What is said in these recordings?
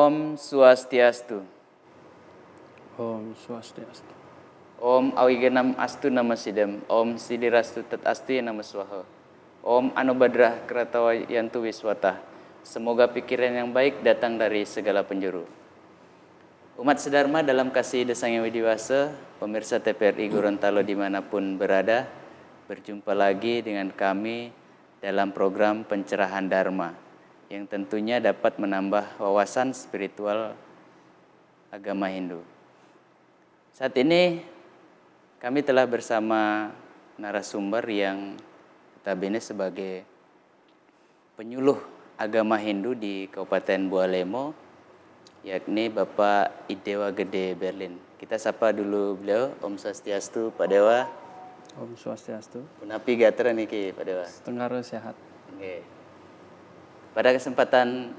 Om Swastiastu. Om Swastiastu. Om Awigenam Astu Nama Sidam. Om Sidirastu Tat Astu Nama Swaha. Om Anubadrah Kratawa Yantu Wiswata. Semoga pikiran yang baik datang dari segala penjuru. Umat sedharma dalam kasih Sang Yang Widiwasa, pemirsa TPRI Gorontalo dimanapun berada, berjumpa lagi dengan kami dalam program pencerahan Dharma yang tentunya dapat menambah wawasan spiritual agama Hindu. Saat ini kami telah bersama narasumber yang notabene sebagai penyuluh agama Hindu di Kabupaten Bualemo, yakni Bapak Idewa Gede Berlin. Kita sapa dulu beliau. Om Swastiastu, Pak Dewa. Om Swastiastu. Punapi gatra niki, Pak Dewa. Tenggara sehat. Oke. Pada kesempatan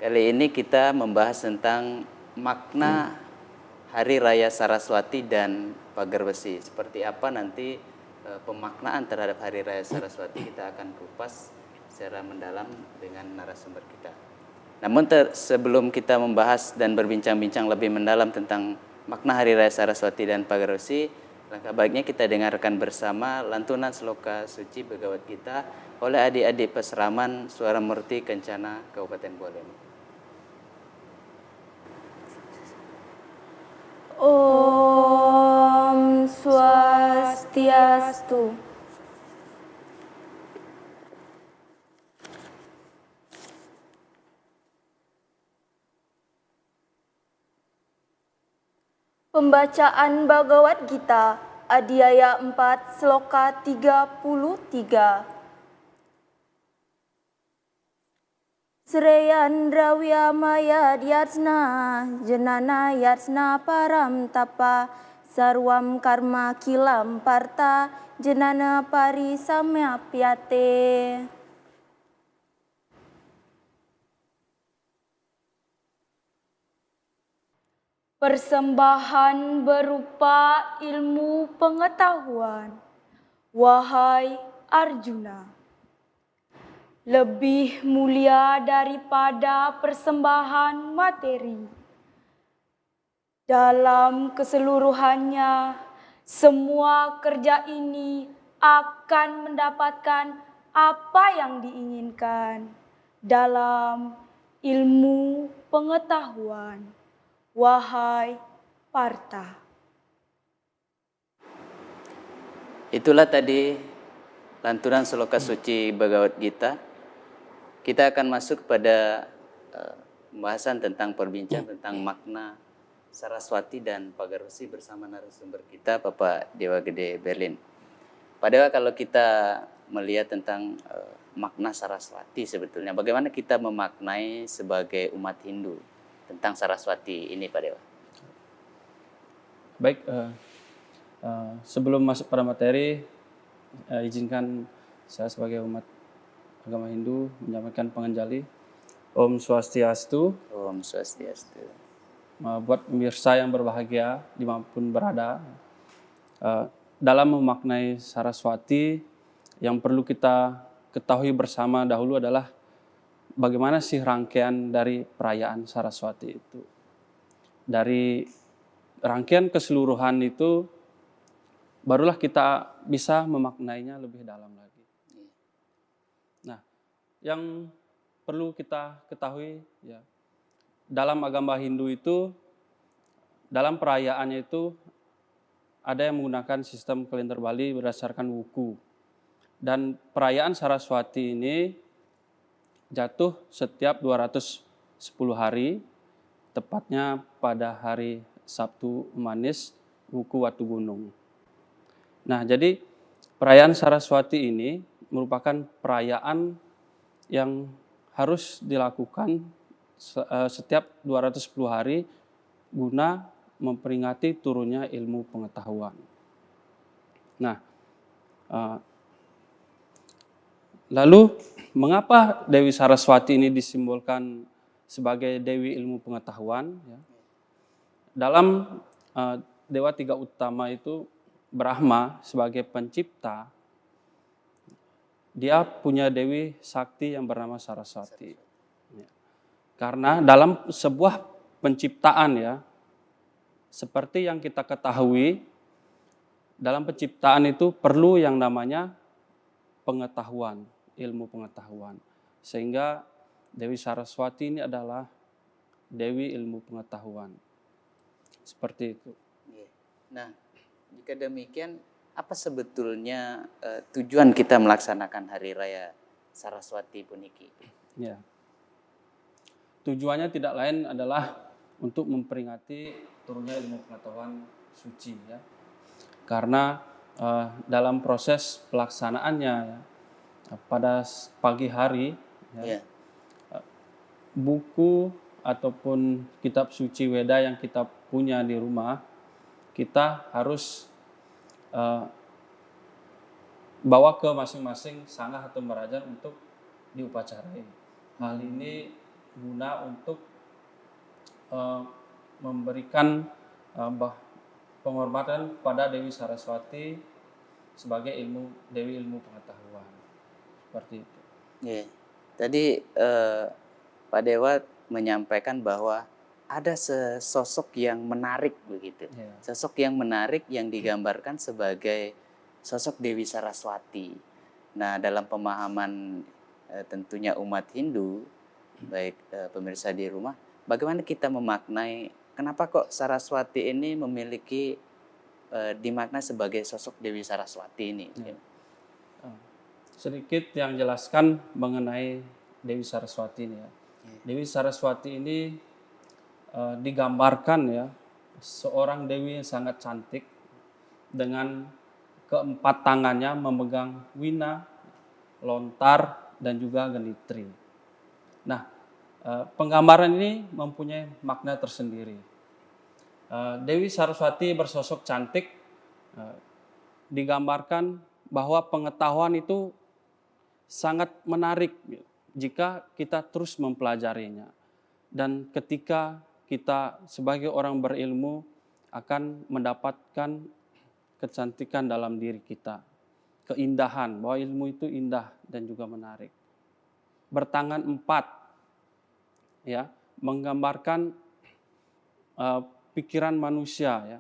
kali ini kita membahas tentang makna Hari Raya Saraswati dan Pagar Besi. Seperti apa nanti pemaknaan terhadap Hari Raya Saraswati kita akan kupas secara mendalam dengan narasumber kita. Namun sebelum kita membahas dan berbincang-bincang lebih mendalam tentang makna Hari Raya Saraswati dan Pagar Besi, langkah baiknya kita dengarkan bersama lantunan sloka suci Bhagavad Gita oleh adik-adik Peseraman Suara Murti Kencana Kabupaten Bualemo. Om Swastiastu. Pembacaan Bhagavad Gita, Adhyaya 4, Sloka 33. Sreyandra Maya Dyatsna Janana Yatsna Param Tapa Sarwam Karma Kilam Parta Janana Parisamyapyate. Persembahan berupa ilmu pengetahuan. Wahai Arjuna, lebih mulia daripada persembahan materi. Dalam keseluruhannya, semua kerja ini akan mendapatkan apa yang diinginkan dalam ilmu pengetahuan. Wahai Partha. Itulah tadi lantunan sloka suci Bhagavad Gita. Kita akan masuk pada pembahasan tentang tentang makna Saraswati dan Pagar Besi bersama narasumber kita Bapak Dewa Gede Berlin. Pak Dewa, kalau kita melihat tentang makna Saraswati sebetulnya, bagaimana kita memaknai sebagai umat Hindu tentang Saraswati ini, Pak Dewa? Baik, sebelum masuk pada materi, izinkan saya sebagai umat agama Hindu menyampaikan penganjali. Om Swastiastu. Om Swastiastu. Buat pemirsa yang berbahagia dimanapun berada, dalam memaknai Saraswati, yang perlu kita ketahui bersama dahulu adalah bagaimana sih rangkaian dari perayaan Saraswati itu. Dari rangkaian keseluruhan itu, barulah kita bisa memaknainya lebih dalam lagi. Nah, yang perlu kita ketahui, ya, dalam agama Hindu itu, dalam perayaannya itu, ada yang menggunakan sistem kalender Bali berdasarkan wuku. Dan perayaan Saraswati ini jatuh setiap 210 hari, tepatnya pada hari Sabtu Manis, Wuku Watu Gunung. Nah, jadi perayaan Saraswati ini merupakan perayaan yang harus dilakukan setiap 210 hari guna memperingati turunnya ilmu pengetahuan. Nah, lalu mengapa Dewi Saraswati ini disimbolkan sebagai Dewi ilmu pengetahuan? Ya. Dalam Dewa Tiga Utama itu, Brahma sebagai pencipta, dia punya Dewi Sakti yang bernama Saraswati. Ya. Karena dalam sebuah penciptaan ya, seperti yang kita ketahui, dalam penciptaan itu perlu yang namanya pengetahuan, ilmu pengetahuan. Sehingga Dewi Saraswati ini adalah Dewi ilmu pengetahuan. Seperti itu. Nah, jika demikian, apa sebetulnya tujuan kita melaksanakan Hari Raya Saraswati puniki? Ya. Tujuannya tidak lain adalah untuk memperingati turunnya ilmu pengetahuan suci ya. Karena dalam proses pelaksanaannya ya, pada pagi hari ya, buku ataupun kitab suci Weda yang kita punya di rumah, kita harus bawa ke masing-masing sangah atau merajan untuk diupacarai. Hal ini guna untuk memberikan penghormatan pada Dewi Saraswati sebagai Dewi ilmu pengetahuan. Seperti itu. Tadi Pak Dewa menyampaikan bahwa ada sosok yang menarik begitu. Sosok yang menarik yang digambarkan sebagai sosok Dewi Saraswati. Nah, dalam pemahaman tentunya umat Hindu, baik pemirsa di rumah, bagaimana kita memaknai kenapa kok Saraswati ini memiliki dimaknai sebagai sosok Dewi Saraswati ini? Sedikit yang jelaskan mengenai Dewi Saraswati ini ya. Dewi Saraswati ini digambarkan ya, seorang dewi yang sangat cantik dengan keempat tangannya memegang wina, lontar, dan juga genitri. Nah, penggambaran ini mempunyai makna tersendiri. Dewi Saraswati bersosok cantik digambarkan bahwa pengetahuan itu sangat menarik jika kita terus mempelajarinya. Dan ketika kita sebagai orang berilmu akan mendapatkan kecantikan dalam diri kita. Keindahan, bahwa ilmu itu indah dan juga menarik. Bertangan 4, ya, menggambarkan pikiran manusia ya,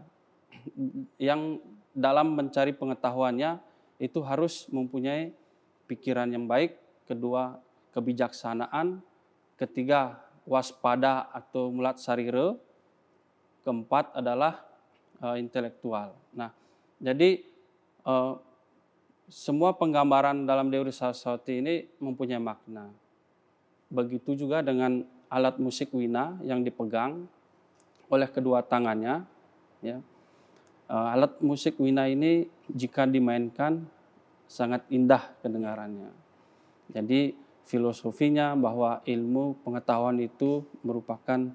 yang dalam mencari pengetahuannya itu harus mempunyai pikiran yang baik, kedua kebijaksanaan, ketiga waspada atau mulat sarira, keempat adalah intelektual. Nah, jadi semua penggambaran dalam Dewi Saraswati ini mempunyai makna. Begitu juga dengan alat musik wina yang dipegang oleh kedua tangannya. Ya. Alat musik wina ini jika dimainkan sangat indah kedengarannya. Jadi filosofinya bahwa ilmu pengetahuan itu merupakan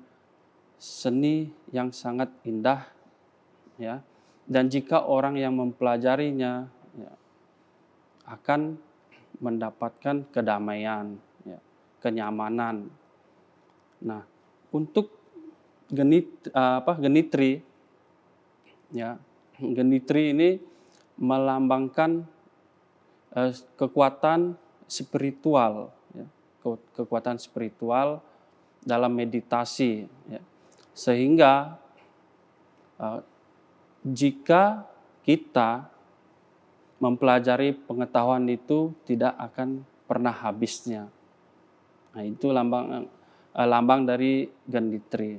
seni yang sangat indah, ya. Dan jika orang yang mempelajarinya ya, akan mendapatkan kedamaian, ya, kenyamanan. Nah, untuk genitri, ya, genitri ini melambangkan kekuatan spiritual, ya, kekuatan spiritual dalam meditasi, ya. Sehingga jika kita mempelajari pengetahuan itu tidak akan pernah habisnya. Nah, itu lambang dari genitri.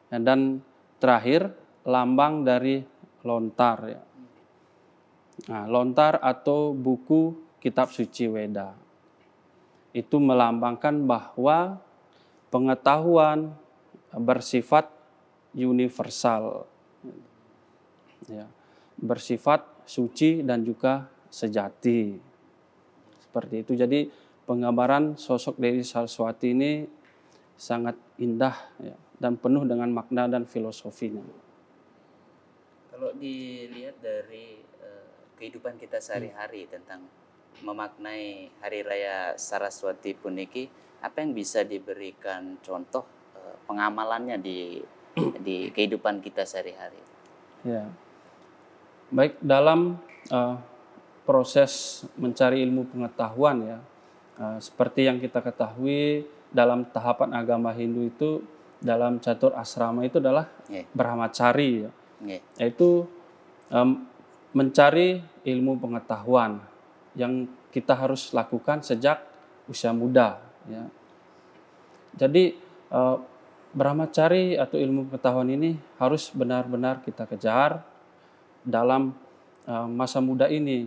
Dan terakhir lambang dari lontar, ya. Nah, lontar atau buku kitab suci Weda itu melambangkan bahwa pengetahuan bersifat universal, ya, bersifat suci dan juga sejati. Seperti itu. Jadi penggambaran sosok Dewi Saraswati ini sangat indah, ya, dan penuh dengan makna dan filosofinya. Kalau dilihat dari kehidupan kita sehari-hari tentang memaknai Hari Raya Saraswati puniki, apa yang bisa diberikan contoh pengamalannya di kehidupan kita sehari-hari? Ya, baik dalam proses mencari ilmu pengetahuan ya, seperti yang kita ketahui dalam tahapan agama Hindu itu dalam catur asrama itu adalah Nggih. brahmacari, ya. Nggih. Yaitu mencari ilmu pengetahuan yang kita harus lakukan sejak usia muda, ya. Jadi brahmacari atau ilmu pengetahuan ini harus benar-benar kita kejar dalam masa muda ini,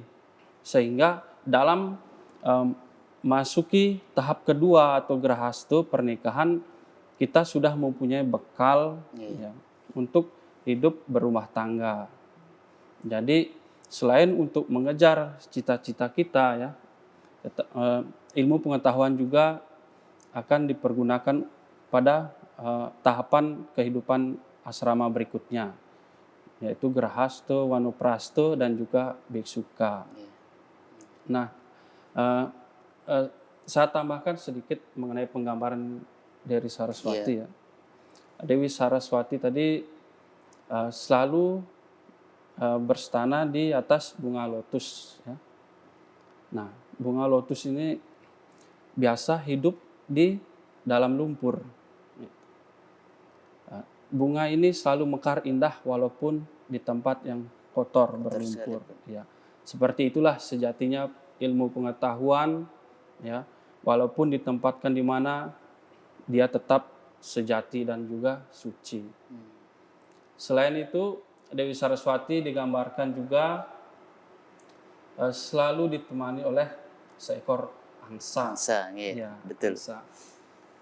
sehingga dalam masuki tahap kedua atau grahastu pernikahan kita sudah mempunyai bekal, ya, untuk hidup berumah tangga. Jadi selain untuk mengejar cita-cita kita, ya, ilmu pengetahuan juga akan dipergunakan pada tahapan kehidupan asrama berikutnya, yaitu grahastu, wanuprastu, dan juga biksuka. Nah, saya tambahkan sedikit mengenai penggambaran Dewi Saraswati, ya. Dewi Saraswati tadi selalu berstana di atas bunga lotus, ya. Nah, bunga lotus ini biasa hidup di dalam lumpur. Bunga ini selalu mekar indah walaupun di tempat yang kotor berlumpur, ya. Seperti itulah sejatinya ilmu pengetahuan, ya, walaupun ditempatkan di mana dia tetap sejati dan juga suci. Selain itu, Dewi Saraswati digambarkan juga selalu ditemani oleh seekor angsa. Angsa, iya, Ya, betul. angsa.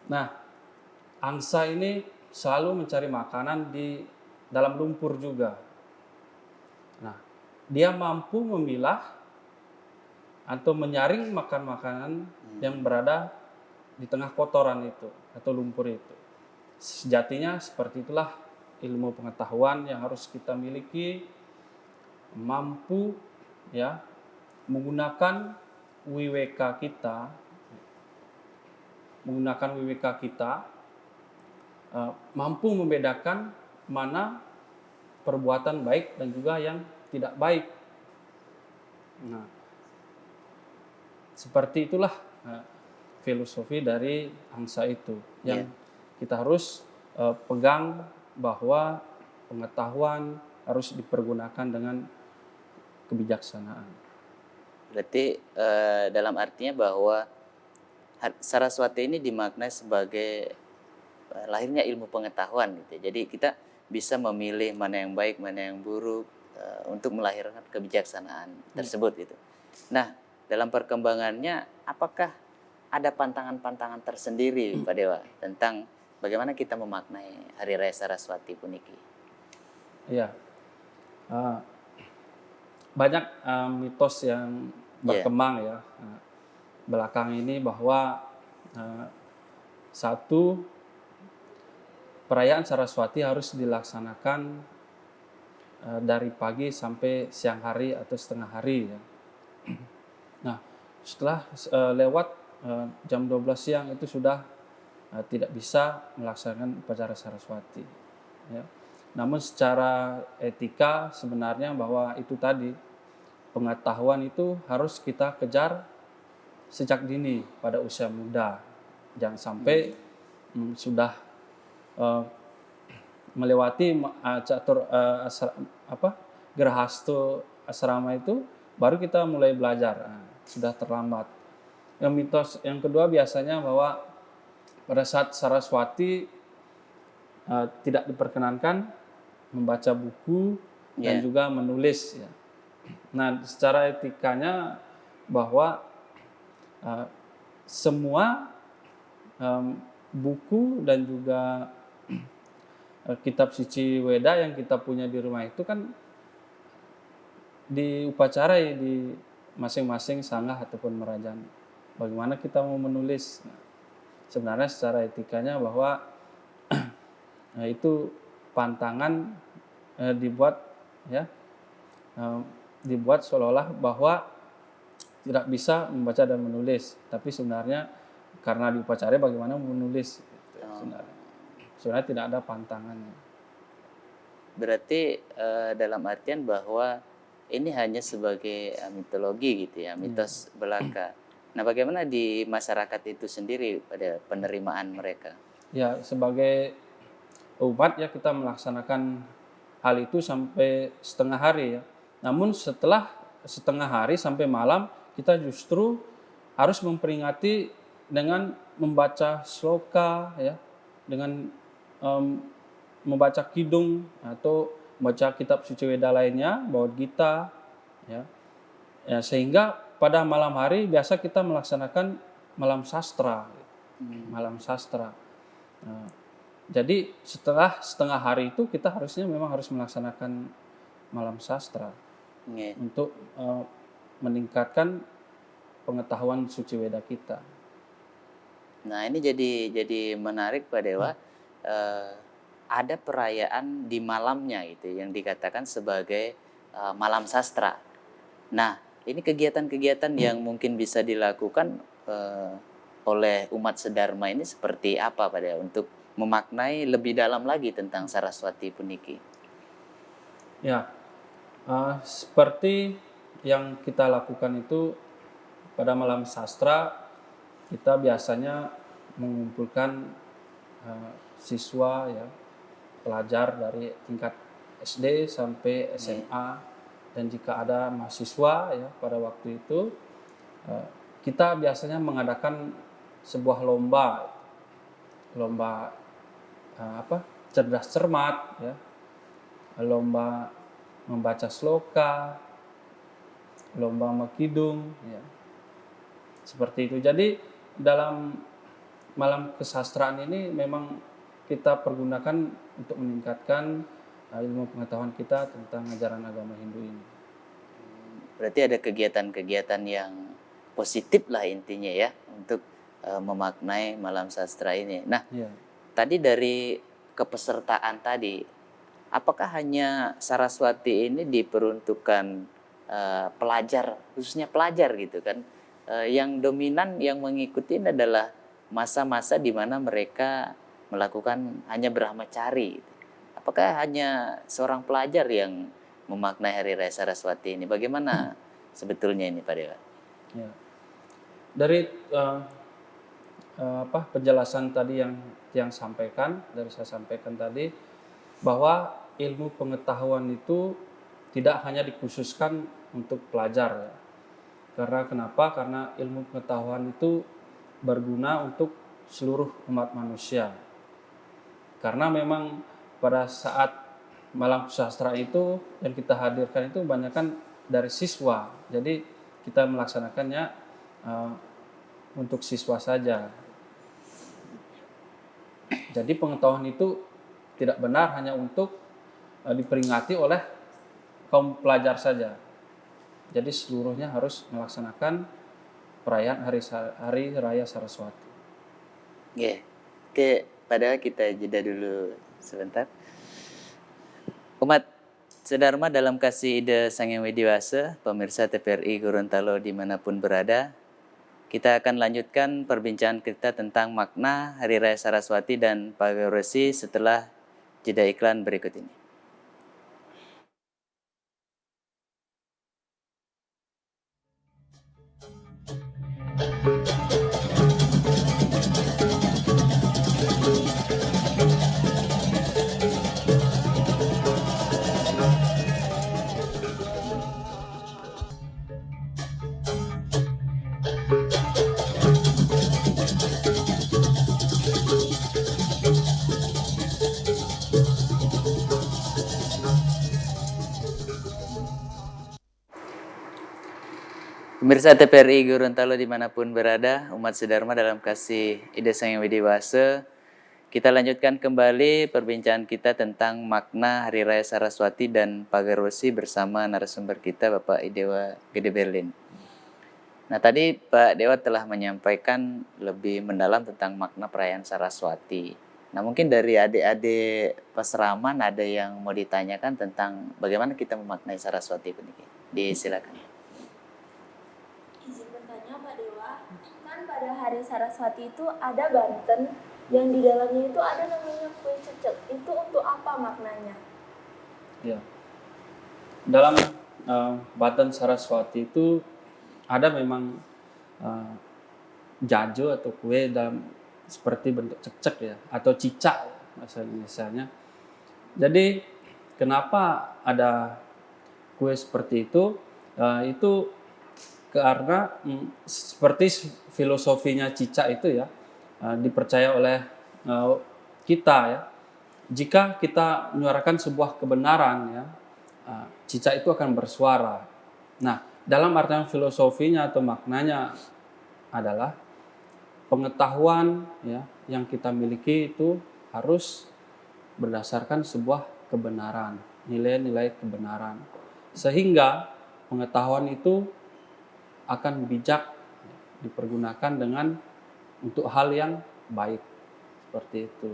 Nah, angsa ini selalu mencari makanan di dalam lumpur juga. Nah, dia mampu memilah atau menyaring makanan yang berada di tengah kotoran itu atau lumpur itu. Sejatinya seperti itulah ilmu pengetahuan yang harus kita miliki, mampu, ya, menggunakan wiweka kita, mampu membedakan mana perbuatan baik dan juga yang tidak baik. Nah, seperti itulah filosofi dari angsa itu yang kita harus pegang, bahwa pengetahuan harus dipergunakan dengan kebijaksanaan. Berarti dalam artinya bahwa Saraswati ini dimaknai sebagai lahirnya ilmu pengetahuan gitu. Jadi kita bisa memilih mana yang baik, mana yang buruk untuk melahirkan kebijaksanaan tersebut gitu. Nah, dalam perkembangannya apakah ada pantangan-pantangan tersendiri Pak Dewa tentang bagaimana kita memaknai Hari Raya Saraswati puniki? Iya, banyak mitos yang berkembang, ya, belakang ini, bahwa satu, perayaan Saraswati harus dilaksanakan dari pagi sampai siang hari atau setengah hari, ya. Nah, setelah lewat jam 12 siang itu sudah tidak bisa melaksanakan upacara Saraswati, ya. Namun secara etika sebenarnya bahwa itu tadi, pengetahuan itu harus kita kejar sejak dini pada usia muda. Jangan sampai sudah melewati catur grahastu asrama itu baru kita mulai belajar. Sudah terlambat. Yang mitos yang kedua biasanya bahwa pada saat Saraswati tidak diperkenankan membaca buku dan juga menulis, ya. Nah, secara etikanya bahwa semua buku dan juga kitab suci Weda yang kita punya di rumah itu kan diupacarai di masing-masing sanggah ataupun merajan. Bagaimana kita mau menulis? Nah, sebenarnya secara etikanya bahwa itu pantangan dibuat, ya, dibuat seolah-olah bahwa tidak bisa membaca dan menulis, tapi sebenarnya karena diupacarai bagaimana menulis, gitu. Sebenarnya tidak ada pantangannya. Berarti dalam artian bahwa ini hanya sebagai mitologi gitu, ya, mitos belaka. Nah, bagaimana di masyarakat itu sendiri pada penerimaan mereka? Ya, sebagai umat ya kita melaksanakan hal itu sampai setengah hari ya. Namun setelah setengah hari sampai malam kita justru harus memperingati dengan membaca sloka ya, dengan em, membaca kidung atau membaca kitab suci Weda lainnya, Bhagavad Gita ya. Ya, sehingga pada malam hari biasa kita melaksanakan malam sastra. Malam sastra. Nah, jadi setelah setengah hari itu kita harusnya memang harus melaksanakan malam sastra Nggih. untuk meningkatkan pengetahuan suci Weda kita. Nah, ini jadi menarik Pak Dewa. Ada perayaan di malamnya gitu yang dikatakan sebagai malam sastra. Nah, ini kegiatan-kegiatan yang mungkin bisa dilakukan oleh umat Sedharma ini seperti apa Pak Dewa untuk memaknai lebih dalam lagi tentang Saraswati puniki? Ya, seperti yang kita lakukan itu pada malam sastra kita biasanya mengumpulkan siswa ya, pelajar dari tingkat SD sampai SMA dan jika ada mahasiswa ya pada waktu itu kita biasanya mengadakan sebuah lomba cerdas cermat ya, lomba membaca sloka, lomba makidung ya. Seperti itu. Jadi dalam malam kesastraan ini memang kita pergunakan untuk meningkatkan ilmu pengetahuan kita tentang ajaran agama Hindu ini. Berarti ada kegiatan-kegiatan yang positif lah intinya ya untuk memaknai malam sastra ini. Nah, Ya. tadi dari kepesertaan tadi, apakah hanya Saraswati ini diperuntukkan pelajar, khususnya pelajar gitu kan? Yang dominan yang mengikuti ini adalah masa-masa di mana mereka melakukan hanya brahmacari. Apakah hanya seorang pelajar yang memaknai Hari Raya Saraswati ini? Bagaimana sebetulnya ini Pak Dewa? Ya. Dari penjelasan tadi yang saya sampaikan tadi bahwa ilmu pengetahuan itu tidak hanya dikhususkan untuk pelajar ya. Karena kenapa? Karena ilmu pengetahuan itu berguna untuk seluruh umat manusia. Karena memang pada saat malam sastra itu yang kita hadirkan itu kebanyakan dari siswa. Jadi kita melaksanakannya untuk siswa saja. Jadi pengetahuan itu tidak benar hanya untuk diperingati oleh kaum pelajar saja. Jadi seluruhnya harus melaksanakan perayaan Hari Raya Saraswati. Yeah. Oke, padahal kita jeda dulu sebentar. Umat Sedharma dalam kasih ide Sang Hyang Widi Wasa, pemirsa TVRI Gorontalo dimanapun berada, kita akan lanjutkan perbincangan kita tentang makna Hari Raya Saraswati dan Pagarwesi setelah jeda iklan berikut ini. Pemirsa TVRI Gorontalo dimanapun berada, umat Sedharma dalam kasih ide Sang Hyang Widi Wasa, kita lanjutkan kembali perbincangan kita tentang makna Hari Raya Saraswati dan Pagarwesi bersama narasumber kita Bapak Idewa Gede Berlin. Nah, tadi Pak Dewa telah menyampaikan lebih mendalam tentang makna perayaan Saraswati. Nah, mungkin dari adik-adik peseraman ada yang mau ditanyakan tentang bagaimana kita memaknai Saraswati ini. Disilakan. Izin bertanya Pak Dewa, kan pada hari Saraswati itu ada Banten yang di dalamnya itu ada namanya kue cecek. Itu untuk apa maknanya? Ya. Dalam Banten Saraswati itu ada memang jajo atau kue dalam seperti bentuk cecek ya, atau cicak bahasa Indonesianya. Jadi kenapa ada kue seperti itu? Itu karena seperti filosofinya cicak itu ya, dipercaya oleh kita ya. Jika kita menyuarakan sebuah kebenaran ya, cicak itu akan bersuara. Nah, dalam artian filosofinya atau maknanya adalah pengetahuan ya yang kita miliki itu harus berdasarkan sebuah kebenaran, nilai-nilai kebenaran. Sehingga pengetahuan itu akan bijak dipergunakan dengan untuk hal yang baik. Seperti itu.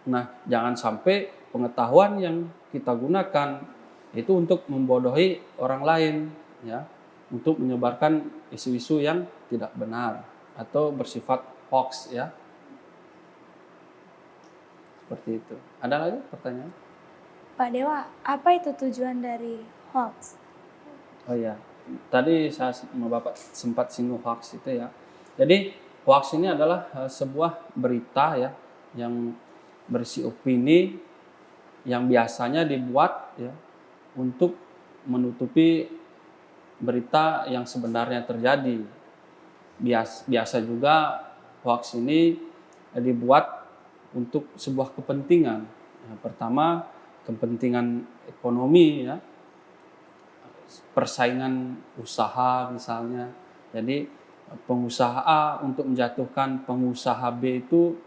Nah, jangan sampai pengetahuan yang kita gunakan itu untuk membodohi orang lain ya, untuk menyebarkan isu-isu yang tidak benar atau bersifat hoax ya. Seperti itu. Ada lagi pertanyaan? Pak Dewa, apa itu tujuan dari hoax? Oh iya, tadi saya sama Bapak sempat singgung hoax itu ya. Jadi hoax ini adalah sebuah berita ya yang berisi opini yang biasanya dibuat ya untuk menutupi berita yang sebenarnya terjadi. Biasa juga hoax ini dibuat untuk sebuah kepentingan. Yang pertama, kepentingan ekonomi ya, persaingan usaha misalnya. Jadi pengusaha A untuk menjatuhkan pengusaha B itu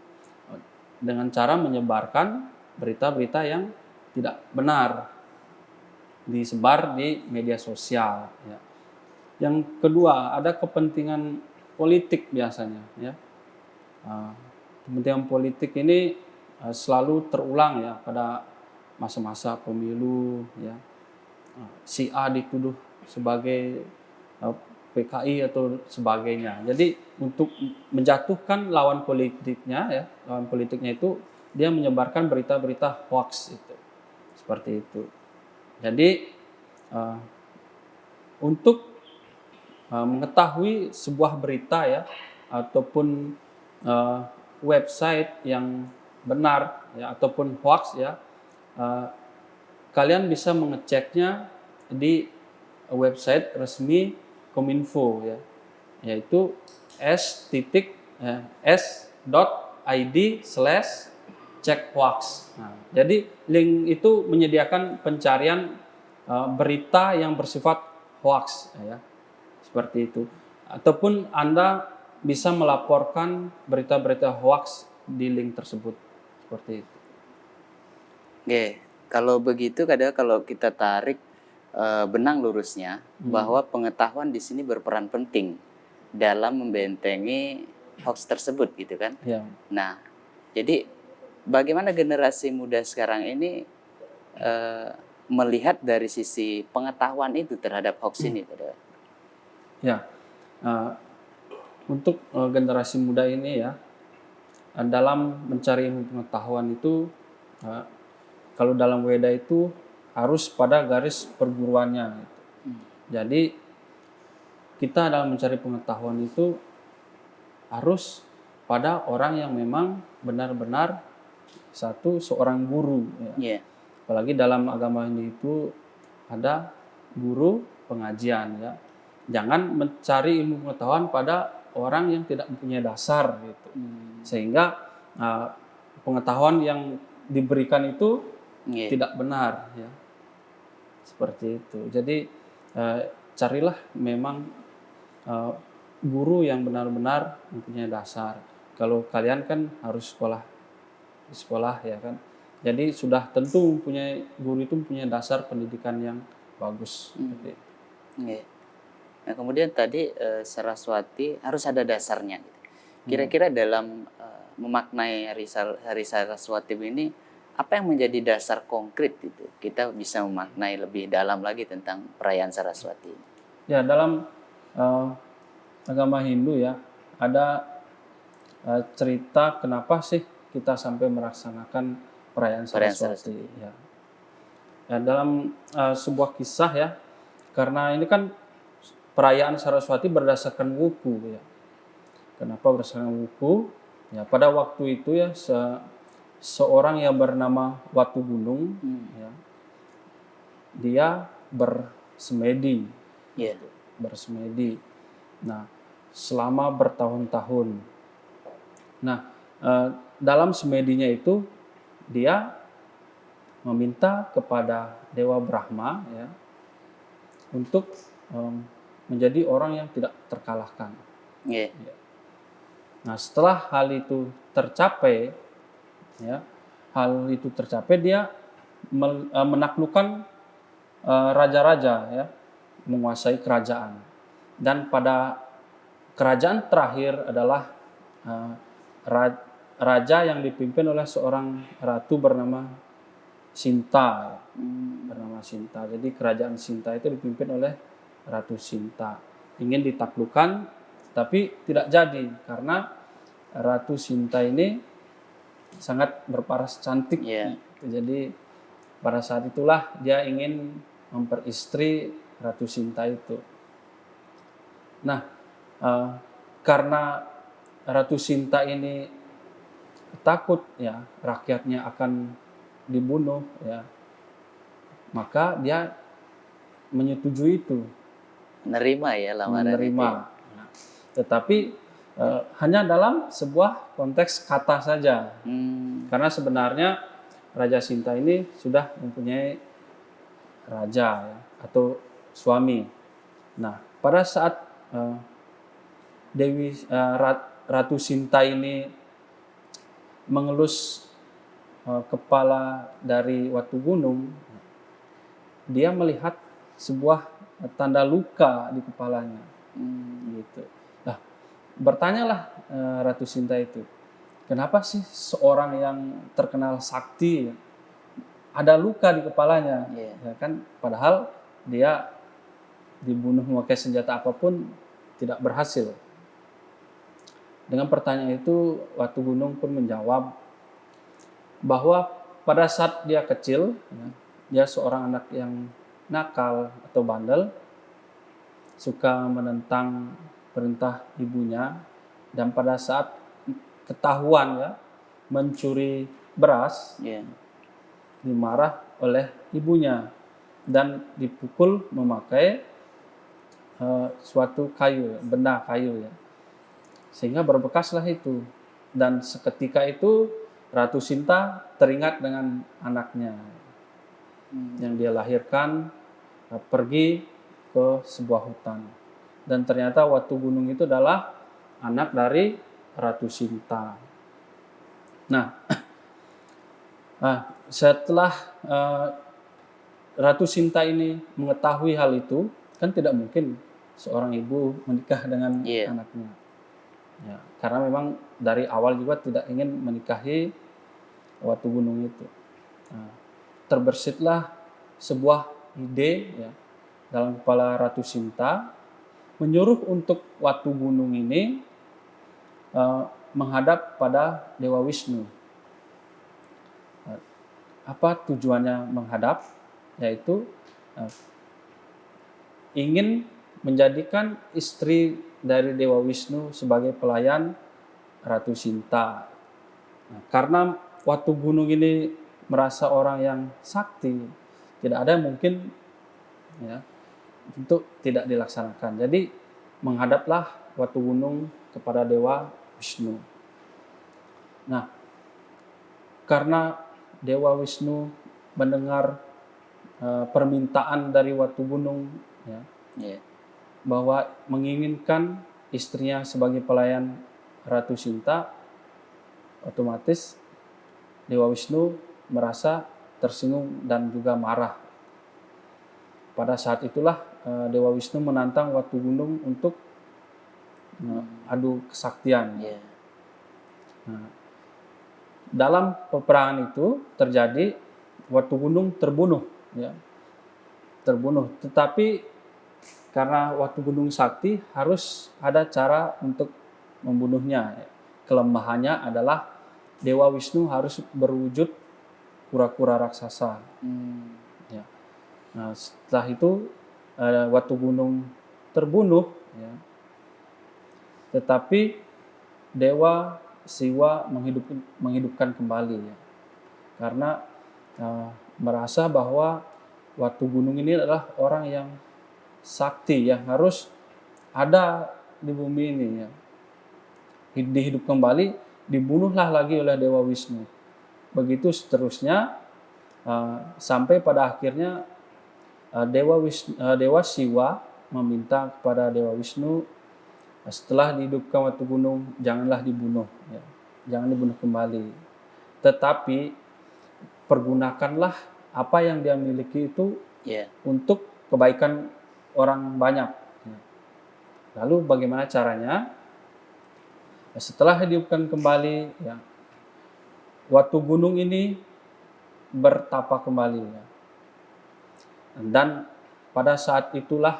dengan cara menyebarkan berita-berita yang tidak benar, disebar di media sosial ya. Yang kedua, ada kepentingan politik biasanya ya. Kepentingan politik ini selalu terulang ya pada masa-masa pemilu ya. Si A dituduh sebagai PKI atau sebagainya. Jadi untuk menjatuhkan lawan politiknya ya, lawan politiknya itu dia menyebarkan berita-berita hoax itu. Seperti itu. Jadi untuk mengetahui sebuah berita ya ataupun website yang benar ya ataupun hoax ya, kalian bisa mengeceknya di website resmi Kominfo ya, yaitu s.id/checkhoax. Nah, jadi link itu menyediakan pencarian berita yang bersifat hoax ya, seperti itu. Ataupun Anda bisa melaporkan berita-berita hoax di link tersebut, seperti itu. Oke, kalau begitu kadang kalau kita tarik benang lurusnya bahwa pengetahuan di sini berperan penting dalam membentengi hoax tersebut gitu kan. Ya. Nah, jadi bagaimana generasi muda sekarang ini melihat dari sisi pengetahuan itu terhadap hoax ini? Ya, untuk generasi muda ini ya, dalam mencari ilmu pengetahuan itu, kalau dalam Weda itu harus pada garis perguruannya. Jadi kita dalam mencari pengetahuan itu harus pada orang yang memang benar-benar seorang guru. Ya. Apalagi dalam agama Hindu itu ada guru pengajian ya. Jangan mencari ilmu pengetahuan pada orang yang tidak mempunyai dasar gitu. Sehingga pengetahuan yang diberikan itu tidak benar ya. Seperti itu. Jadi carilah memang guru yang benar-benar mempunyai dasar. Kalau kalian kan harus sekolah ya kan. Jadi sudah tentu guru itu mempunyai dasar pendidikan yang bagus. Seperti itu. Nah, kemudian tadi Saraswati harus ada dasarnya. Kira-kira dalam memaknai Hari Saraswati ini, apa yang menjadi dasar konkret itu? Kita bisa memaknai lebih dalam lagi tentang perayaan Saraswati. Ya, dalam agama Hindu ya, ada cerita kenapa sih kita sampai meraksanakan perayaan Saraswati. Ya. Ya, dalam sebuah kisah ya, karena ini kan perayaan Saraswati berdasarkan wuku ya. Kenapa berdasarkan buku? Ya, pada waktu itu ya seorang yang bernama Watu Gunung, ya, dia bersemedi, Iya. bersemedi. Nah, selama bertahun-tahun. Nah, dalam semedinya itu dia meminta kepada Dewa Brahma, ya, untuk menjadi orang yang tidak terkalahkan. Iya. Nah, setelah hal itu tercapai, ya, dia menaklukkan raja-raja, ya, menguasai kerajaan. Dan pada kerajaan terakhir adalah eh, raja yang dipimpin oleh seorang ratu bernama Sinta, ya. Bernama Sinta. Jadi kerajaan Sinta itu dipimpin oleh Ratu Sinta. Ingin ditaklukkan, tapi tidak jadi karena Ratu Sinta ini sangat berparas cantik. Iya. Jadi pada saat itulah dia ingin memperistri Ratu Sinta itu. Nah, karena Ratu Sinta ini takut, ya, rakyatnya akan dibunuh, ya, maka dia menyetujui itu, Menerima ya lamaran itu. menerima. Ya. Nah, tetapi hanya dalam sebuah konteks kata saja, karena sebenarnya Raja Sinta ini sudah mempunyai raja, ya, atau suami. Nah, pada saat Ratu Sinta ini mengelus kepala dari Watu Gunung, dia melihat sebuah tanda luka di kepalanya, gitu. Nah, bertanyalah Ratu Sinta itu, kenapa sih seorang yang terkenal sakti ada luka di kepalanya? Iya. Ya kan, padahal dia dibunuh memakai senjata apapun tidak berhasil. Dengan pertanyaan itu, Watu Gunung pun menjawab bahwa pada saat dia kecil, ya, dia seorang anak yang nakal atau bandel, suka menentang perintah ibunya, dan pada saat ketahuan, ya, mencuri beras, Iya. dimarah oleh ibunya dan dipukul memakai suatu kayu, benda kayu, ya, sehingga berbekaslah itu. Dan seketika itu Ratu Sinta teringat dengan anaknya yang dia lahirkan, pergi ke sebuah hutan, dan ternyata Watu Gunung itu adalah anak dari Ratu Sinta. Nah, setelah Ratu Sinta ini mengetahui hal itu, kan tidak mungkin seorang ibu menikah dengan Iya. anaknya, ya, karena memang dari awal juga tidak ingin menikahi Watu Gunung itu. Nah, terbersitlah sebuah ide, ya, dalam kepala Ratu Sinta, menyuruh untuk Watu Gunung ini menghadap pada Dewa Wisnu. Apa tujuannya menghadap? Yaitu ingin menjadikan istri dari Dewa Wisnu sebagai pelayan Ratu Sinta. Nah, karena Watu Gunung ini merasa orang yang sakti, tidak ada yang mungkin, ya, untuk tidak dilaksanakan. Jadi menghadaplah Watu Gunung kepada Dewa Wisnu. Nah, karena Dewa Wisnu mendengar permintaan dari Watu Gunung, ya, Iya. bahwa menginginkan istrinya sebagai pelayan Ratu Sinta, otomatis Dewa Wisnu merasa tersinggung dan juga marah. Pada saat itulah Dewa Wisnu menantang Watu Gunung untuk adu kesaktian. Iya. Nah, dalam peperangan itu terjadi, Watu Gunung terbunuh, ya, terbunuh. Tetapi karena Watu Gunung sakti, harus ada cara untuk membunuhnya. Kelemahannya adalah Dewa Wisnu harus berwujud kura-kura raksasa. Ya. Nah, setelah itu Watu Gunung terbunuh, ya. Tetapi dewa Siwa menghidupkan kembali ya. Karena merasa bahwa Watu Gunung ini adalah orang yang sakti yang harus ada di bumi ini ya. Dihidup kembali, dibunuhlah lagi oleh Dewa Wisnu. Begitu seterusnya sampai pada akhirnya Dewa Siwa meminta kepada Dewa Wisnu, setelah dihidupkan Watu Gunung, janganlah dibunuh, ya. Jangan dibunuh kembali. Tetapi pergunakanlah apa yang dia miliki itu Ya. untuk kebaikan orang banyak. Lalu bagaimana caranya? Setelah dihidupkan kembali, ya, Watu Gunung ini bertapa kembali. Ya. Dan pada saat itulah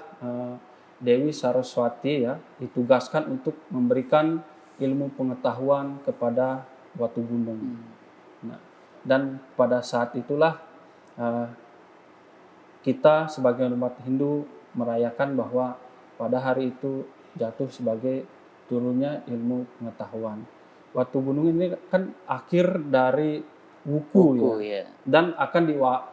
Dewi Saraswati ya ditugaskan untuk memberikan ilmu pengetahuan kepada Watu Gunung. Nah, dan pada saat itulah kita sebagai umat Hindu merayakan bahwa pada hari itu jatuh sebagai turunnya ilmu pengetahuan. Watu Gunung ini kan akhir dari wuku ya. Ya. Dan akan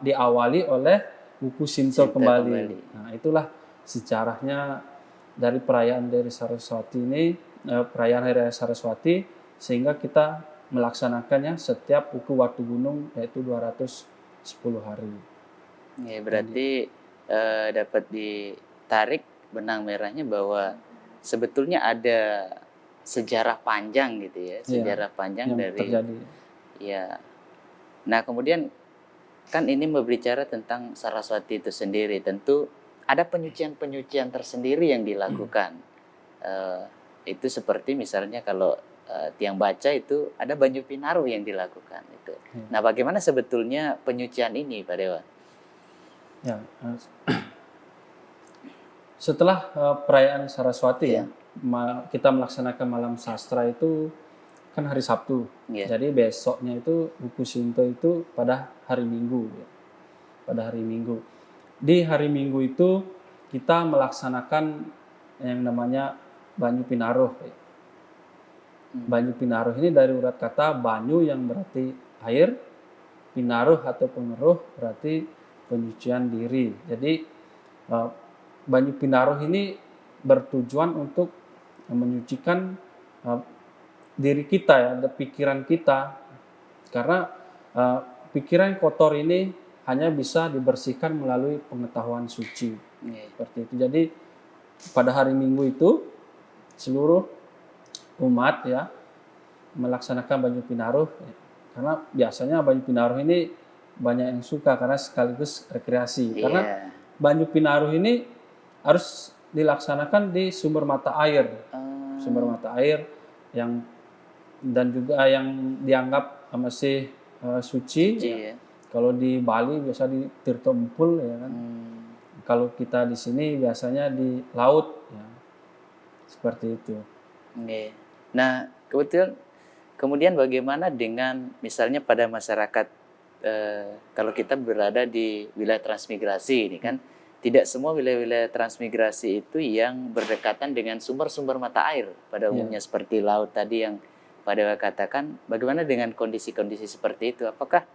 diawali oleh wuku Shinto kembali. Nah, itulah sejarahnya dari perayaan dari Saraswati ini, perayaan Hari Raya Saraswati, sehingga kita melaksanakannya setiap wuku Watu Gunung, yaitu 210 hari. Ya, berarti dapat ditarik benang merahnya bahwa sebetulnya ada sejarah panjang gitu ya, sejarah panjang yang dari terjadi. Ya. Nah, kemudian kan ini berbicara tentang Saraswati itu sendiri. Tentu ada penyucian-penyucian tersendiri yang dilakukan. Itu seperti misalnya kalau tiang baca itu ada Banyu Pinaruh yang dilakukan itu. Nah, bagaimana sebetulnya penyucian ini, Pak Dewa? Ya, setelah perayaan Saraswati ya, kita melaksanakan malam sastra itu kan hari Sabtu. Jadi besoknya itu wuku Shinto itu pada hari Minggu ya. Pada hari Minggu. Di hari Minggu itu kita melaksanakan yang namanya Banyu Pinaruh. Banyu Pinaruh ini dari urat kata banyu yang berarti air, pinaruh atau pengeruh berarti penyucian diri. Jadi Banyu Pinaruh ini bertujuan untuk menyucikan diri kita ya, pikiran kita. Karena pikiran kotor ini hanya bisa dibersihkan melalui pengetahuan suci. Seperti itu. Jadi pada hari Minggu itu seluruh umat ya melaksanakan Banyu Pinaruh ya. Karena biasanya Banyu Pinaruh ini banyak yang suka karena sekaligus rekreasi. Karena Banyu Pinaruh ini harus dilaksanakan di sumber mata air. Sumber mata air yang dan juga yang dianggap masih suci ya. Kalau di Bali biasa di Tirto Empul ya kan. Kalau kita di sini biasanya di laut ya. Seperti itu. Nah, kemudian bagaimana dengan misalnya pada masyarakat kalau kita berada di wilayah transmigrasi ini kan, tidak semua wilayah-wilayah transmigrasi itu yang berdekatan dengan sumber-sumber mata air pada umumnya seperti laut tadi yang Pak Dewa katakan. Bagaimana dengan kondisi-kondisi seperti itu? Apakah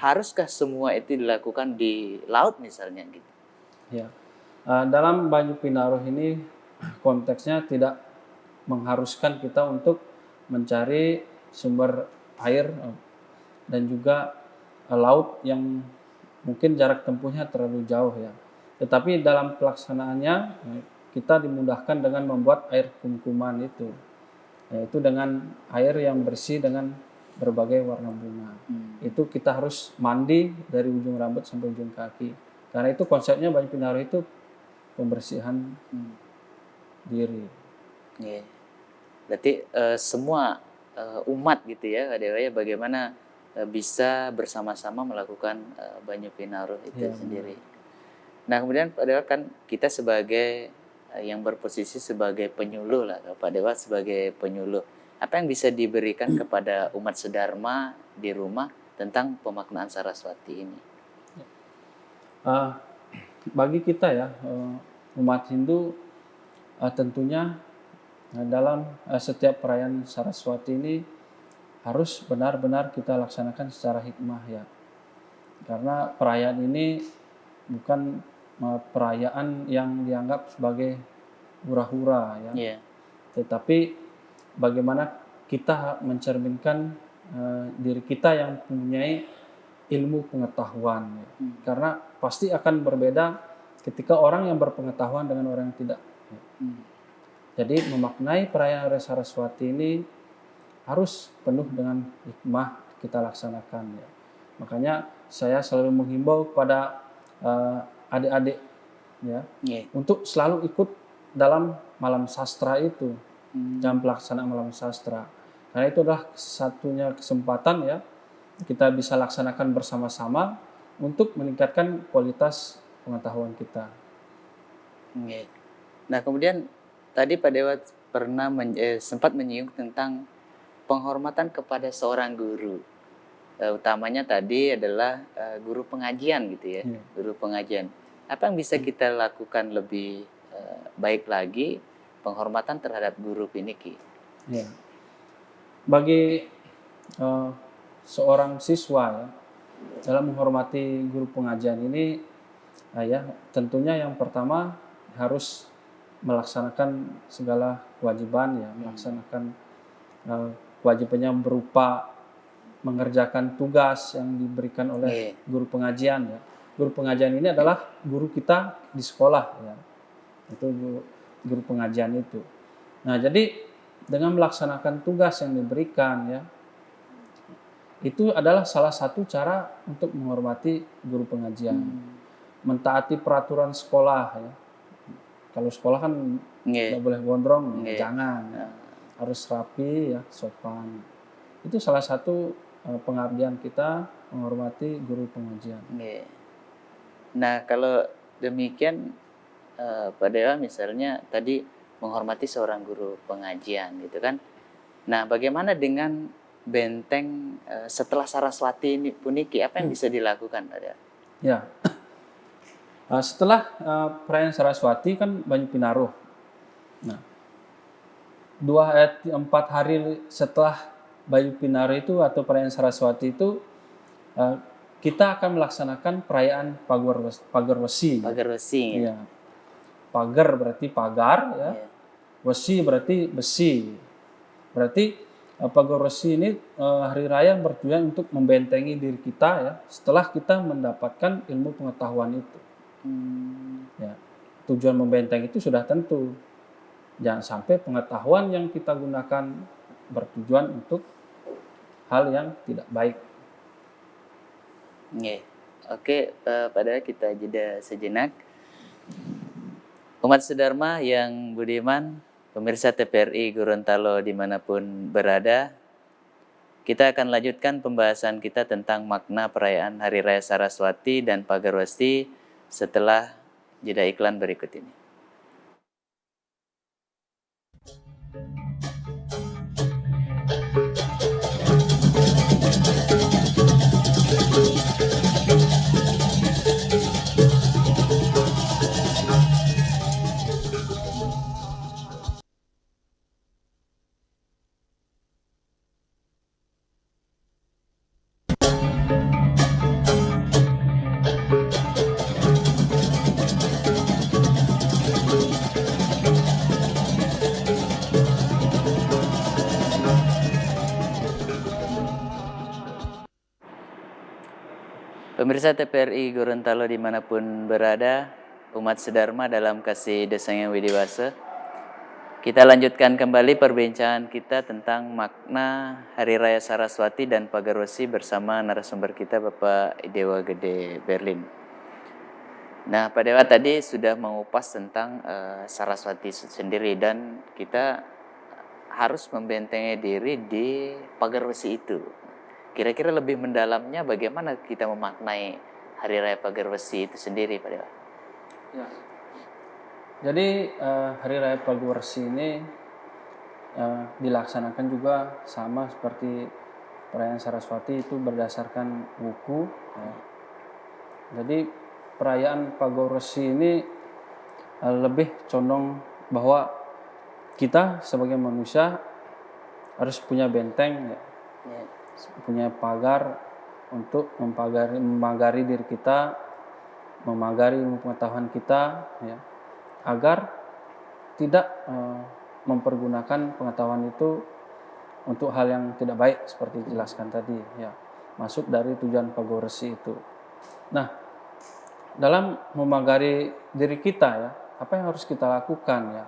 haruskah semua itu dilakukan di laut misalnya gitu? Ya, dalam Banyu Pinaruh ini konteksnya tidak mengharuskan kita untuk mencari sumber air dan juga laut yang mungkin jarak tempuhnya terlalu jauh ya. Tetapi dalam pelaksanaannya kita dimudahkan dengan membuat air kumkuman itu, yaitu dengan air yang bersih dengan berbagai warna bunga. Itu kita harus mandi dari ujung rambut sampai ujung kaki. Karena itu konsepnya Banyu Pinaruh itu pembersihan diri. Berarti semua umat gitu ya, Kak Dewa ya, bagaimana bisa bersama-sama melakukan Banyu Pinaruh itu sendiri. Nah, kemudian Pak Dewa kan kita sebagai yang berposisi sebagai penyuluh lah, Pak Dewa sebagai penyuluh. Apa yang bisa diberikan kepada umat sedharma di rumah tentang pemaknaan Saraswati ini? Bagi kita ya umat Hindu tentunya Nah, dalam setiap perayaan Saraswati ini harus benar-benar kita laksanakan secara hikmah ya. Karena perayaan ini bukan perayaan yang dianggap sebagai hura-hura ya. Iya. Tetapi bagaimana kita mencerminkan diri kita yang mempunyai ilmu pengetahuan ya. Karena pasti akan berbeda ketika orang yang berpengetahuan dengan orang yang tidak. Jadi memaknai perayaan Hari Saraswati ini harus penuh dengan hikmah kita laksanakan ya. Makanya saya selalu menghimbau kepada adik-adik ya Iya. untuk selalu ikut dalam malam sastra itu, dalam pelaksanaan malam sastra. Karena itu adalah satunya kesempatan ya kita bisa laksanakan bersama-sama untuk meningkatkan kualitas pengetahuan kita. Iya. Nah, kemudian tadi Pak Dewa pernah sempat menyinggung tentang penghormatan kepada seorang guru. Utamanya tadi adalah guru pengajian gitu ya, Iya. guru pengajian. Apa yang bisa kita lakukan lebih baik lagi penghormatan terhadap guru piniki? Ya. Bagi seorang siswa ya, dalam menghormati guru pengajian ini ya tentunya yang pertama harus melaksanakan segala kewajiban ya, melaksanakan kewajibannya berupa mengerjakan tugas yang diberikan oleh guru pengajian ya. Guru pengajian ini adalah guru kita di sekolah ya. Itu guru pengajian itu. Nah, jadi dengan melaksanakan tugas yang diberikan ya, itu adalah salah satu cara untuk menghormati guru pengajian. Mentaati peraturan sekolah ya. Kalau sekolah kan nggak boleh gondrong, jangan. Ya. Harus rapi ya, sopan. Itu salah satu pengabdian kita menghormati guru pengajian. Nah, kalau demikian Pak Dewa misalnya tadi menghormati seorang guru pengajian gitu kan. Nah, bagaimana dengan benteng setelah Saraswati ini puniki, apa yang bisa dilakukan Pak Dewa? Ya. Setelah perayaan Saraswati kan Banyu Pinaruh. Nah, 4 hari setelah Banyu Pinaruh itu atau perayaan Saraswati itu kita akan melaksanakan perayaan Pagar Wesi. Pagar Wesi. Ya. Pagar berarti pagar ya. Wesi berarti besi. Berarti Pagar Wesi ini hari raya bertujuan untuk membentengi diri kita ya setelah kita mendapatkan ilmu pengetahuan itu. Ya, tujuan membenteng itu sudah tentu. Jangan sampai pengetahuan yang kita gunakan bertujuan untuk hal yang tidak baik. Oke, Pak Dewa kita jeda sejenak. Umat sedharma yang budiman, pemirsa TPRI Gorontalo dimanapun berada, kita akan lanjutkan pembahasan kita tentang makna perayaan Hari Raya Saraswati dan Pagar Wesi setelah jeda iklan berikut ini. Pemirsa TPRI Gorontalo dimanapun berada, umat sedharma dalam kasih Desa Yang Widiwasa, kita lanjutkan kembali perbincangan kita tentang makna Hari Raya Saraswati dan Pagar Wesi bersama narasumber kita Bapak Dewa Gede Berlin. Nah, Pak Dewa tadi sudah mengupas tentang Saraswati sendiri dan kita harus membentengi diri di Pagar Wesi itu. Kira-kira lebih mendalamnya bagaimana kita memaknai Hari Raya Pagar Wesi itu sendiri, Pak Dewa? Ya. Jadi Hari Raya Pagar Wesi ini dilaksanakan juga sama seperti perayaan Saraswati itu berdasarkan wuku. Ya. Jadi perayaan Pagar Wesi ini lebih condong bahwa kita sebagai manusia harus punya benteng, ya, Ya. punya pagar untuk memagari diri kita, memagari ilmu pengetahuan kita, ya, agar tidak mempergunakan pengetahuan itu untuk hal yang tidak baik seperti dijelaskan tadi, ya, masuk dari tujuan pagoresi itu. Nah, dalam memagari diri kita, ya, apa yang harus kita lakukan, ya?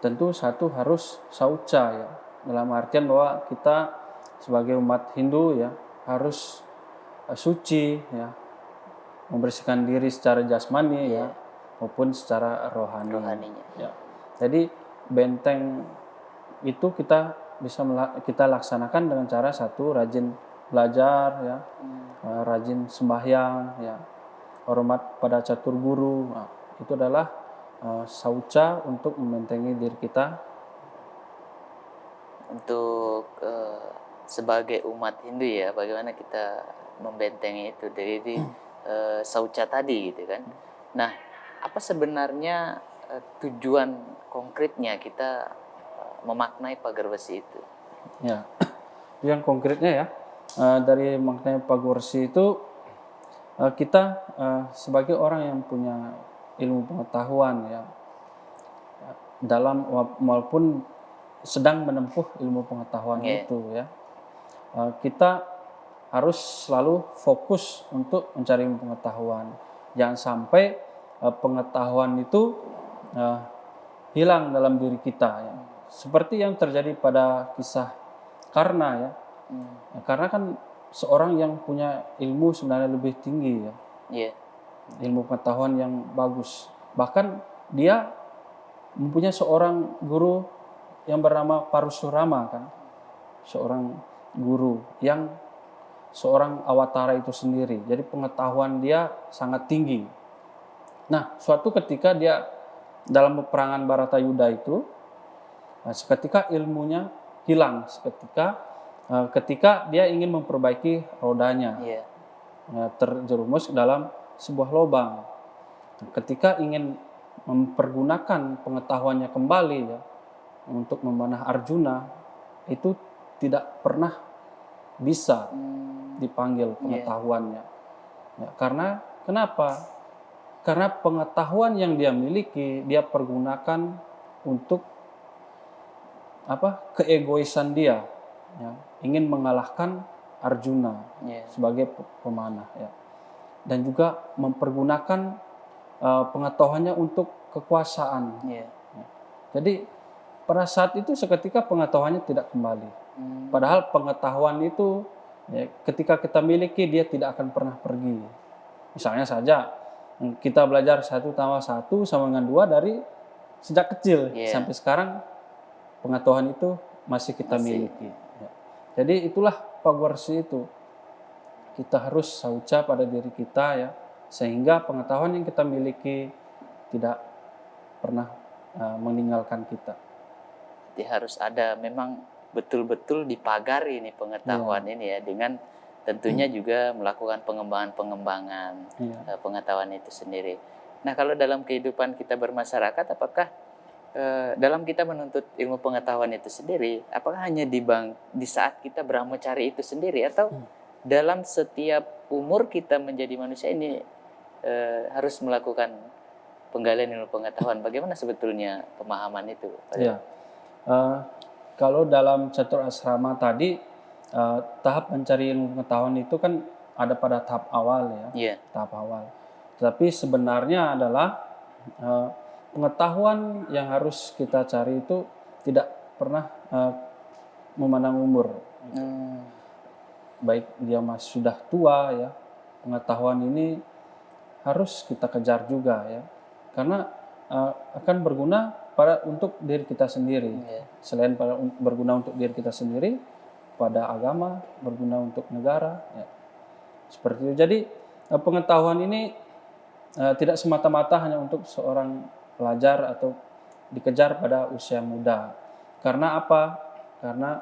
Tentu satu harus sauca, ya, dalam artian bahwa kita sebagai umat Hindu, ya, harus suci, ya, membersihkan diri secara jasmani, ya, maupun secara Rohaninya. ya. Jadi benteng itu kita bisa kita laksanakan dengan cara satu, rajin belajar, ya, rajin sembahyang, ya, hormat pada catur guru. Nah, itu adalah sauca untuk membentengi diri kita. Untuk sebagai umat Hindu, ya, bagaimana kita membentengi itu dari sauca tadi gitu kan. Nah, apa sebenarnya tujuan konkretnya kita memaknai pagar besi itu? Ya, yang konkretnya, ya, dari maknanya pagorsi itu kita sebagai orang yang punya ilmu pengetahuan, ya, dalam walaupun sedang menempuh ilmu pengetahuan itu, ya, kita harus selalu fokus untuk mencari ilmu pengetahuan. Jangan sampai pengetahuan itu hilang dalam diri kita, ya. Seperti yang terjadi pada kisah Karna, ya. Karena kan seorang yang punya ilmu sebenarnya lebih tinggi, ya. Iya. Ilmu pengetahuan yang bagus. Bahkan dia mempunyai seorang guru yang bernama Parashurama, kan. Seorang guru yang seorang awatara itu sendiri. Jadi pengetahuan dia sangat tinggi. Nah, suatu ketika dia dalam peperangan Baratayuda itu, seketika ilmunya hilang, ketika dia ingin memperbaiki rodanya, Iya. terjerumus dalam sebuah lubang. Ketika ingin mempergunakan pengetahuannya kembali, ya, untuk memanah Arjuna, itu tidak pernah bisa dipanggil pengetahuannya. Ya, karena kenapa? Karena pengetahuan yang dia miliki dia pergunakan untuk keegoisan dia, ya, ingin mengalahkan Arjuna sebagai pemanah, ya, dan juga mempergunakan pengetahuannya untuk kekuasaan. Ya. Jadi pada saat itu seketika pengetahuannya tidak kembali. Padahal pengetahuan itu, ya, ketika kita miliki dia tidak akan pernah pergi. Misalnya saja kita belajar 1+1 sama dengan 2 dari sejak kecil sampai sekarang, pengetahuan itu masih kita miliki. Ya. Jadi itulah pagorsi itu. Kita harus sauca pada diri kita, ya, sehingga pengetahuan yang kita miliki tidak pernah meninggalkan kita. Jadi harus ada memang betul-betul dipagari nih pengetahuan ini, ya, dengan tentunya juga melakukan pengembangan pengetahuan itu sendiri. Nah, kalau dalam kehidupan kita bermasyarakat, apakah dalam kita menuntut ilmu pengetahuan itu sendiri, apakah hanya di saat kita brahmacari itu sendiri, atau dalam setiap umur kita menjadi manusia ini harus melakukan penggalian ilmu pengetahuan? Bagaimana sebetulnya pemahaman itu? Ya, kalau dalam catur asrama tadi, tahap mencari ilmu pengetahuan itu kan ada pada tahap awal, ya, tahap awal. Tapi sebenarnya adalah pengetahuan yang harus kita cari itu tidak pernah memandang umur. Baik dia masih sudah tua, ya, pengetahuan ini harus kita kejar juga, ya, karena akan berguna untuk diri kita sendiri. Selain berguna untuk diri kita sendiri, pada agama, berguna untuk negara, ya. Seperti itu. Jadi pengetahuan ini tidak semata-mata hanya untuk seorang pelajar atau dikejar pada usia muda. Karena apa? Karena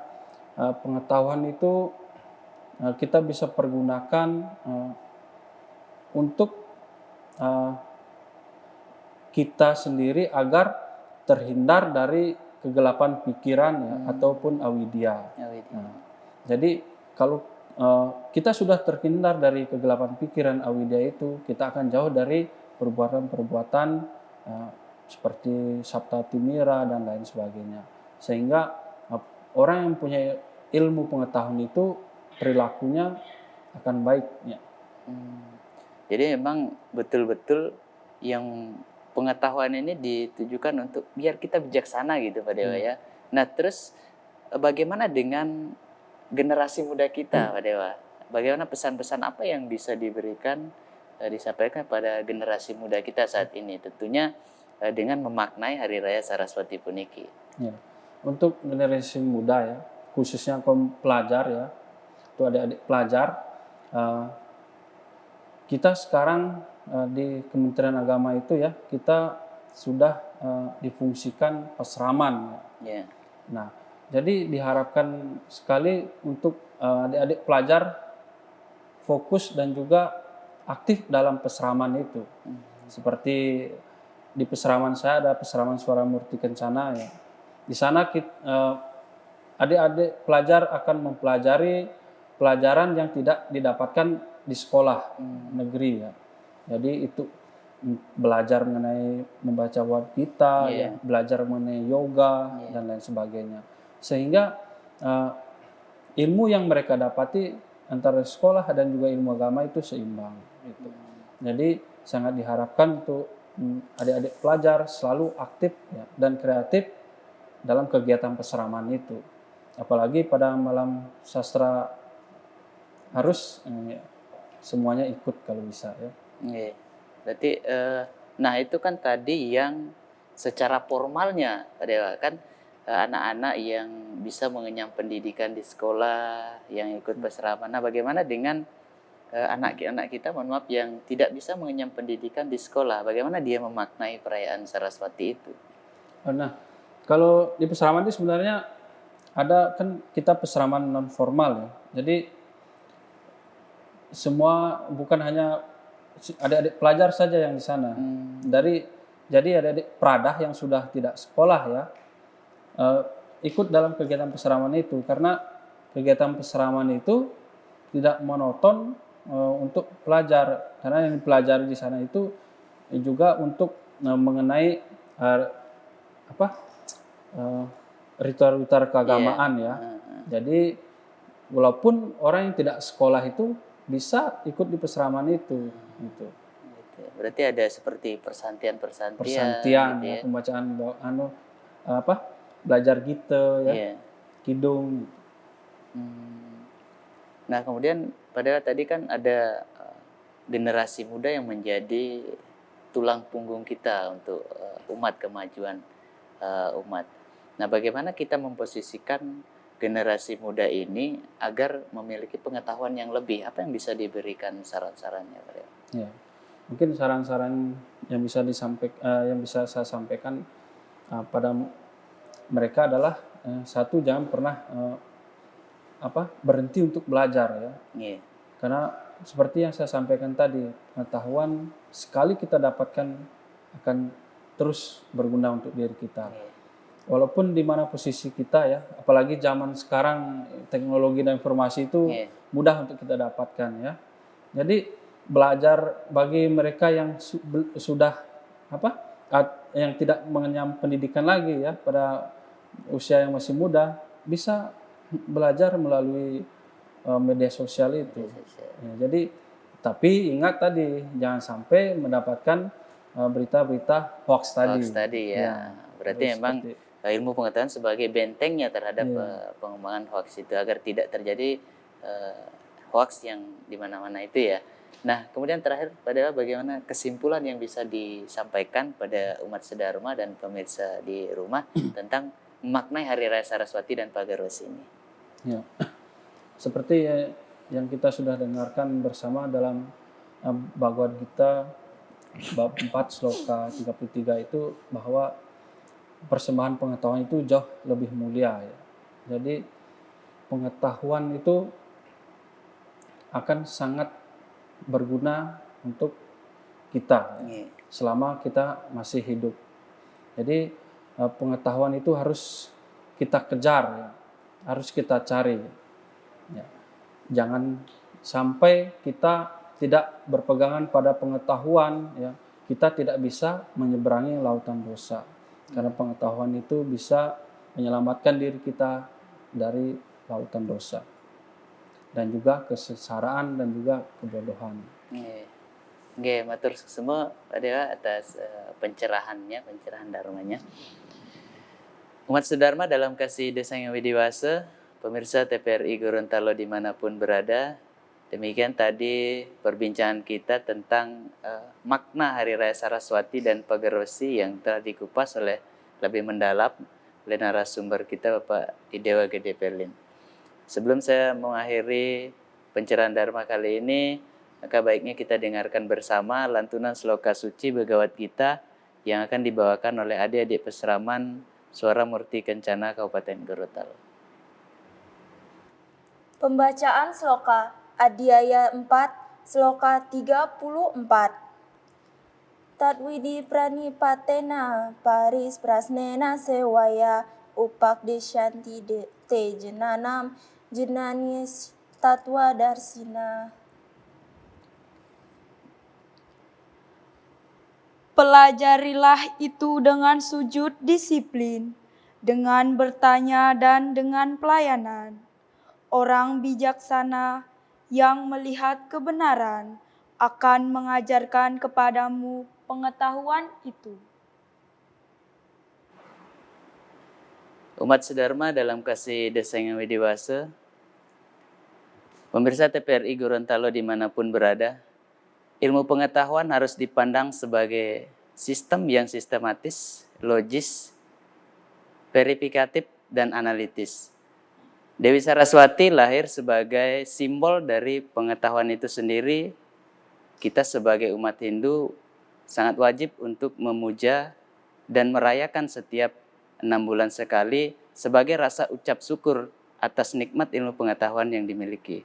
pengetahuan itu kita bisa pergunakan untuk kita sendiri agar terhindar dari kegelapan pikiran ya, ataupun avidya. Nah, jadi kalau kita sudah terhindar dari kegelapan pikiran avidya itu, kita akan jauh dari perbuatan-perbuatan seperti sabta timira dan lain sebagainya. Sehingga orang yang punya ilmu pengetahuan itu perilakunya akan baik. Ya. Jadi memang betul-betul yang pengetahuan ini ditujukan untuk biar kita bijaksana gitu Pak Dewa ya. Nah terus bagaimana dengan generasi muda kita Pak Dewa? Bagaimana pesan-pesan apa yang bisa diberikan, disampaikan pada generasi muda kita saat ini? Tentunya dengan memaknai Hari Raya Saraswati Puniki. Ya. Untuk generasi muda ya, khususnya kaum pelajar ya, itu adik-adik pelajar, kita sekarang di Kementerian Agama itu ya, kita sudah difungsikan pesraman. Ya. Nah, jadi diharapkan sekali untuk adik-adik pelajar fokus dan juga aktif dalam pesraman itu. Seperti di pesraman saya ada pesraman Suara Murti Kencana ya. Di sana adik-adik pelajar akan mempelajari pelajaran yang tidak didapatkan di sekolah negeri ya. Jadi itu belajar mengenai membaca wad kita, ya, belajar mengenai yoga dan lain sebagainya. Sehingga ilmu yang mereka dapati antara sekolah dan juga ilmu agama itu seimbang. Gitu. Jadi sangat diharapkan untuk adik-adik pelajar selalu aktif ya, dan kreatif dalam kegiatan pesraman itu. Apalagi pada malam sastra harus semuanya ikut kalau bisa ya. Berarti nah itu kan tadi yang secara formalnya Pak Dewa kan anak-anak yang bisa mengenyam pendidikan di sekolah, yang ikut pesraman. Nah bagaimana dengan anak-anak kita mohon maaf yang tidak bisa mengenyam pendidikan di sekolah, bagaimana dia memaknai perayaan Saraswati itu? Nah, kalau di pesraman itu sebenarnya ada kan kita pesraman non formal ya. Jadi semua bukan hanya adik-adik pelajar saja yang di sana. Jadi adik-adik pradah yang sudah tidak sekolah ya ikut dalam kegiatan pesraman itu, karena kegiatan pesraman itu tidak monoton untuk pelajar, karena yang dipelajari di sana itu juga untuk mengenai ritual-ritual keagamaan ya. Jadi walaupun orang yang tidak sekolah itu bisa ikut di pesraman itu. Gitu. Berarti ada seperti persantian gitu ya. Ya, pembacaan belajar gitu ya, kidung. Nah kemudian padahal tadi kan ada generasi muda yang menjadi tulang punggung kita untuk umat, kemajuan umat. Nah bagaimana kita memposisikan generasi muda ini agar memiliki pengetahuan yang lebih? Apa yang bisa diberikan saran-sarannya Pak Dewa? Ya, mungkin saran-saran yang bisa saya sampaikan pada mereka adalah satu, jangan pernah berhenti untuk belajar ya. Karena seperti yang saya sampaikan tadi, pengetahuan sekali kita dapatkan akan terus berguna untuk diri kita. Walaupun di mana posisi kita ya, apalagi zaman sekarang teknologi dan informasi itu mudah untuk kita dapatkan ya. Jadi belajar bagi mereka yang sudah yang tidak mengenyam pendidikan lagi ya, pada usia yang masih muda, bisa belajar melalui media sosial itu. Ya, jadi tapi ingat tadi jangan sampai mendapatkan berita-berita hoax tadi. Ya. Berarti memang ilmu pengetahuan sebagai bentengnya terhadap pengembangan hoax itu, agar tidak terjadi hoax yang di mana-mana itu ya. Nah, kemudian terakhir pada bagaimana kesimpulan yang bisa disampaikan pada umat sedharma dan pemirsa di rumah tentang memaknai Hari Raya Saraswati dan Pagaros ini? Ya. Seperti yang kita sudah dengarkan bersama dalam Bhagavad Gita bab 4 sloka 33 itu, bahwa persembahan pengetahuan itu jauh lebih mulia ya. Jadi pengetahuan itu akan sangat berguna untuk kita selama kita masih hidup. Jadi pengetahuan itu harus kita kejar, ya. Harus kita cari. Ya. Jangan sampai kita tidak berpegangan pada pengetahuan, ya. Kita tidak bisa menyeberangi lautan dosa. Karena pengetahuan itu bisa menyelamatkan diri kita dari lautan dosa. Dan juga kesesaraan dan juga kebodohan. Nggih, matur semua Pak Dewa atas pencerahan dharmanya. Umat Sudharma dalam kasih Desa yang Widiwasa, pemirsa TPRI Gorontalo dimanapun berada, demikian tadi perbincangan kita tentang makna Hari Raya Saraswati dan Pagerwesi yang telah dikupas lebih mendalam oleh narasumber kita Bapak Idewa Gede Perlin. Sebelum saya mengakhiri pencerahan Dharma kali ini, maka baiknya kita dengarkan bersama lantunan sloka suci Bhagavad Gita yang akan dibawakan oleh adik-adik peseraman Suara Murti Kencana Kabupaten Gorontalo. Pembacaan sloka Adhyaya 4, sloka 34. Tatwidi pranipatena paris prasnena sewaya upakdesyanti te jenanam jenanis tatwa darsina. Pelajarilah itu dengan sujud disiplin, dengan bertanya dan dengan pelayanan. Orang bijaksana yang melihat kebenaran akan mengajarkan kepadamu pengetahuan itu. Umat Sedharma dalam kasih Desa yang Widiwasa, pemirsa TPRI Gorontalo dimanapun berada, ilmu pengetahuan harus dipandang sebagai sistem yang sistematis, logis, verifikatif, dan analitis. Dewi Saraswati lahir sebagai simbol dari pengetahuan itu sendiri. Kita sebagai umat Hindu sangat wajib untuk memuja dan merayakan setiap 6 bulan sekali sebagai rasa ucap syukur atas nikmat ilmu pengetahuan yang dimiliki.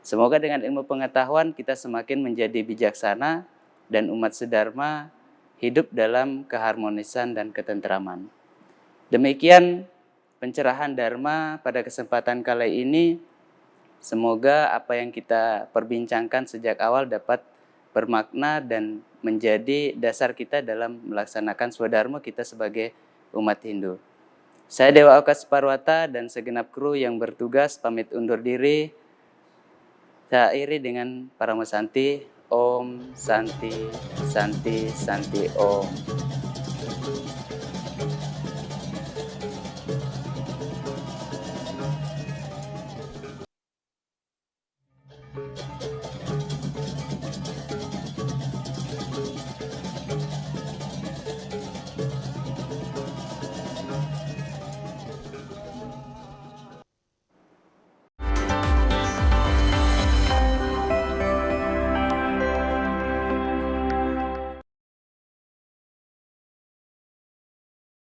Semoga dengan ilmu pengetahuan kita semakin menjadi bijaksana dan umat sedharma hidup dalam keharmonisan dan ketentraman. Demikian pencerahan Dharma pada kesempatan kali ini. Semoga apa yang kita perbincangkan sejak awal dapat bermakna dan menjadi dasar kita dalam melaksanakan swadharma kita sebagai umat Hindu. Saya Dewa Okas Parwata dan segenap kru yang bertugas pamit undur diri. Saya akhiri dengan Paramasanti. Om Santi Santi Santi Om.